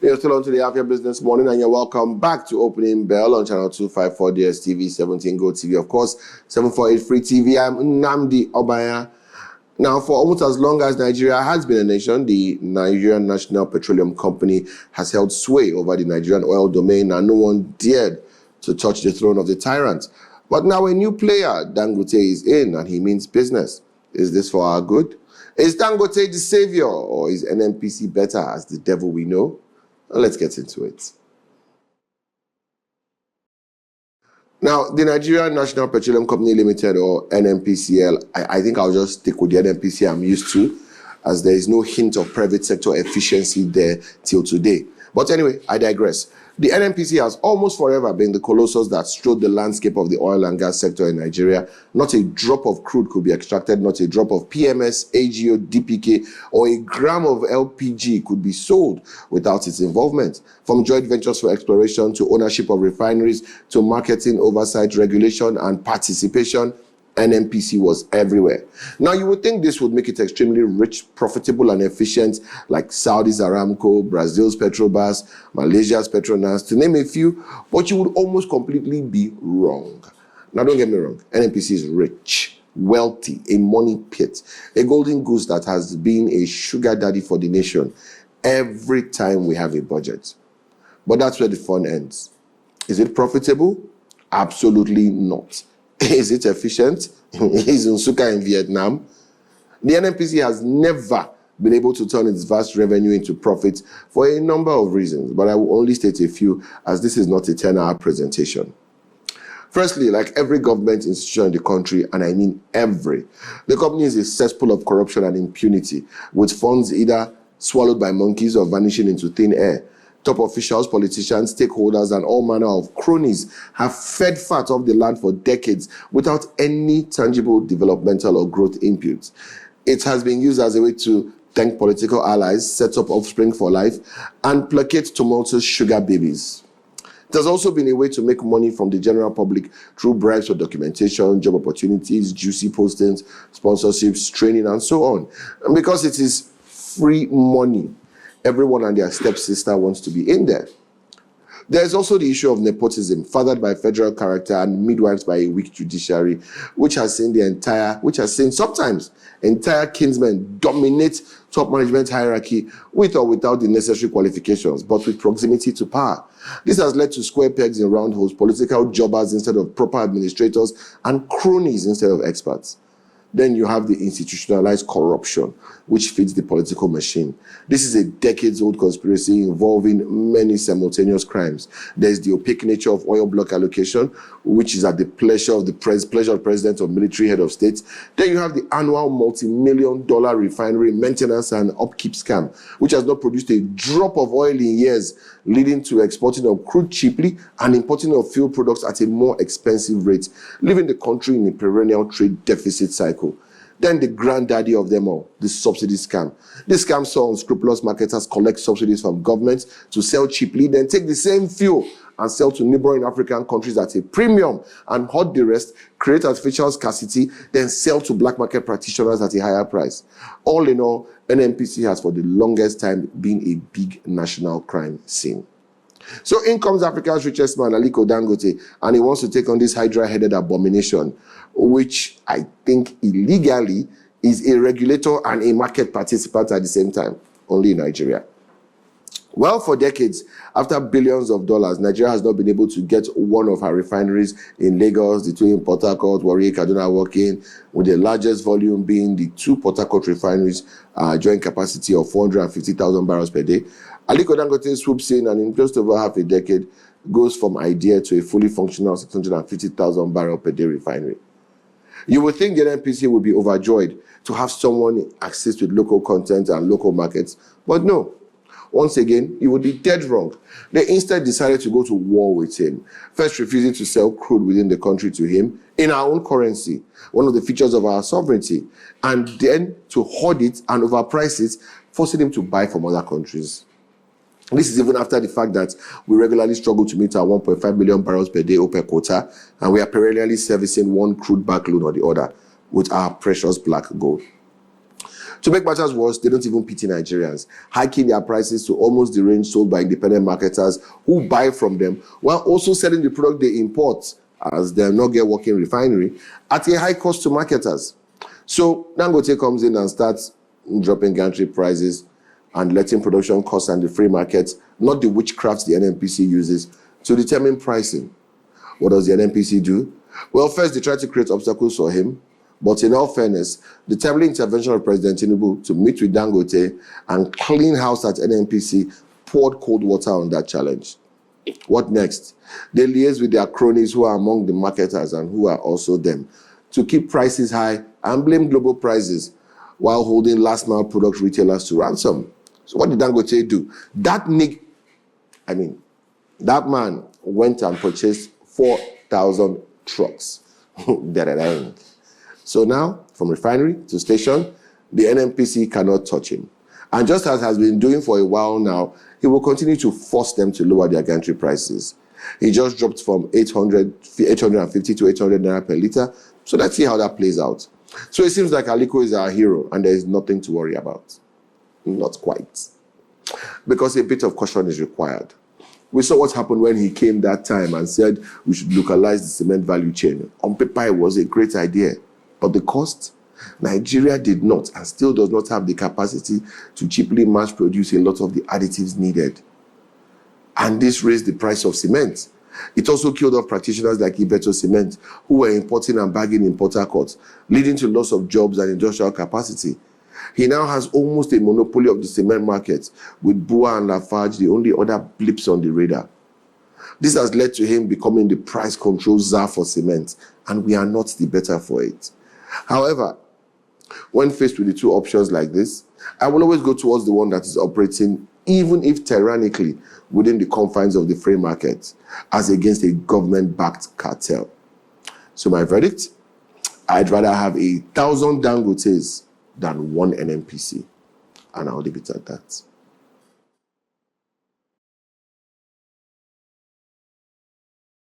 You're still on to the Afia Business Morning, and you're welcome back to Opening Bell on channel 254 DSTV, 17 Go TV, of course, 748 Free TV. I'm Nnamdi Obanya. Now, for almost as long as Nigeria has been a nation, the Nigerian National Petroleum Company has held sway over the Nigerian oil domain, and no one dared to touch the throne of the tyrant. But now a new player, Dangote, is in, and he means business. Is this for our good? Is Dangote the savior, or is NNPC better as the devil we know? Well, let's get into it. Now, the Nigerian National Petroleum Company Limited, or NNPCL, I think I'll just stick with the NNPC I'm used to, as there is no hint of private sector efficiency there till today. But anyway, I digress. The NNPC has almost forever been the colossus that strode the landscape of the oil and gas sector in Nigeria. Not a drop of crude could be extracted, not a drop of PMS, AGO, DPK, or a gram of LPG could be sold without its involvement. From joint ventures for exploration to ownership of refineries to marketing, oversight, regulation, and participation, NNPC was everywhere. Now, you would think this would make it extremely rich, profitable, and efficient, like Saudi's Aramco, Brazil's Petrobras, Malaysia's Petronas, to name a few, but you would almost completely be wrong. Now, don't get me wrong, NNPC is rich, wealthy, a money pit, a golden goose that has been a sugar daddy for the nation every time we have a budget. But that's where the fun ends. Is it profitable? Absolutely not. Is it efficient? Is Nsuka in Vietnam? The NNPC has never been able to turn its vast revenue into profit for a number of reasons, but I will only state a few, as this is not a 10-hour presentation. Firstly, like every government institution in the country, and I mean every, the company is a cesspool of corruption and impunity, with funds either swallowed by monkeys or vanishing into thin air. Top officials, politicians, stakeholders, and all manner of cronies have fed fat off the land for decades without any tangible developmental or growth inputs. It has been used as a way to thank political allies, set up offspring for life, and placate tumultuous sugar babies. It has also been a way to make money from the general public through bribes for documentation, job opportunities, juicy postings, sponsorships, training, and so on. And because it is free money, everyone and their stepsister wants to be in there. There's also the issue of nepotism, fathered by federal character and midwives by a weak judiciary, which has seen sometimes entire kinsmen dominate top management hierarchy with or without the necessary qualifications, but with proximity to power. This has led to square pegs in round holes, political jobbers instead of proper administrators, and cronies instead of experts. Then you have the institutionalized corruption, which feeds the political machine. This is a decades-old conspiracy involving many simultaneous crimes. There's the opaque nature of oil block allocation, which is at the pleasure of the president or military head of state. Then you have the annual multi-million-dollar refinery maintenance and upkeep scam, which has not produced a drop of oil in years, leading to exporting of crude cheaply and importing of fuel products at a more expensive rate, leaving the country in a perennial trade deficit cycle. Then the granddaddy of them all, the subsidy scam. This scam saw unscrupulous marketers collect subsidies from governments to sell cheaply, then take the same fuel and sell to neighboring African countries at a premium and hoard the rest, create artificial scarcity, then sell to black market practitioners at a higher price. All in all, NNPC has for the longest time been a big national crime scene. So in comes Africa's richest man, Aliko Dangote, and he wants to take on this hydra-headed abomination, which I think illegally is a regulator and a market participant at the same time, only in Nigeria. Well, for decades, after billions of dollars, Nigeria has not been able to get one of her refineries in Lagos, the two in Port Harcourt, Warri, Kaduna working, with the largest volume being the two Port Harcourt refineries, joint capacity of 450,000 barrels per day. Aliko Dangote swoops in, and in just over half a decade, goes from idea to a fully functional 650,000 barrel per day refinery. You would think the NNPC would be overjoyed to have someone assist with local content and local markets, but no. Once again, you would be dead wrong. They instead decided to go to war with him, first refusing to sell crude within the country to him in our own currency, one of the features of our sovereignty, and then to hoard it and overprice it, forcing him to buy from other countries. This is even after the fact that we regularly struggle to meet our 1.5 million barrels per day OPEC quota, and we are perennially servicing one crude back loan or the other with our precious black gold. To make matters worse, they don't even pity Nigerians, hiking their prices to almost the range sold by independent marketers who buy from them, while also selling the product they import, as they're not get working refinery, at a high cost to marketers. So Dangote comes in and starts dropping gantry prices and letting production costs and the free market, not the witchcrafts the NNPC uses, to determine pricing. What does the NNPC do? Well, first, they try to create obstacles for him. But in all fairness, the timely intervention of President Tinubu to meet with Dangote and clean house at NNPC poured cold water on that challenge. What next? They liaise with their cronies who are among the marketers and who are also them to keep prices high and blame global prices while holding last-mile product retailers to ransom. So what did Dangote do? That man went and purchased 4,000 trucks. So now, from refinery to station, the NNPC cannot touch him. And just as has been doing for a while now, he will continue to force them to lower their gantry prices. He just dropped from 850 to 800 naira per litre. So let's see how that plays out. So it seems like Aliko is our hero and there is nothing to worry about. Not quite. Because a bit of caution is required. We saw what happened when he came that time and said we should localize the cement value chain. On paper, it was a great idea. But the cost? Nigeria did not and still does not have the capacity to cheaply mass produce a lot of the additives needed. And this raised the price of cement. It also killed off practitioners like Ibeto Cement, who were importing and bagging in Port Harcourt, leading to loss of jobs and industrial capacity. He now has almost a monopoly of the cement market, with Bua and Lafarge the only other blips on the radar. This has led to him becoming the price control czar for cement, and we are not the better for it. However, when faced with the two options like this, I will always go towards the one that is operating, even if tyrannically, within the confines of the free market, as against a government-backed cartel. So my verdict? I'd rather have 1,000 Dangotes than one NNPC. And I'll leave it at that.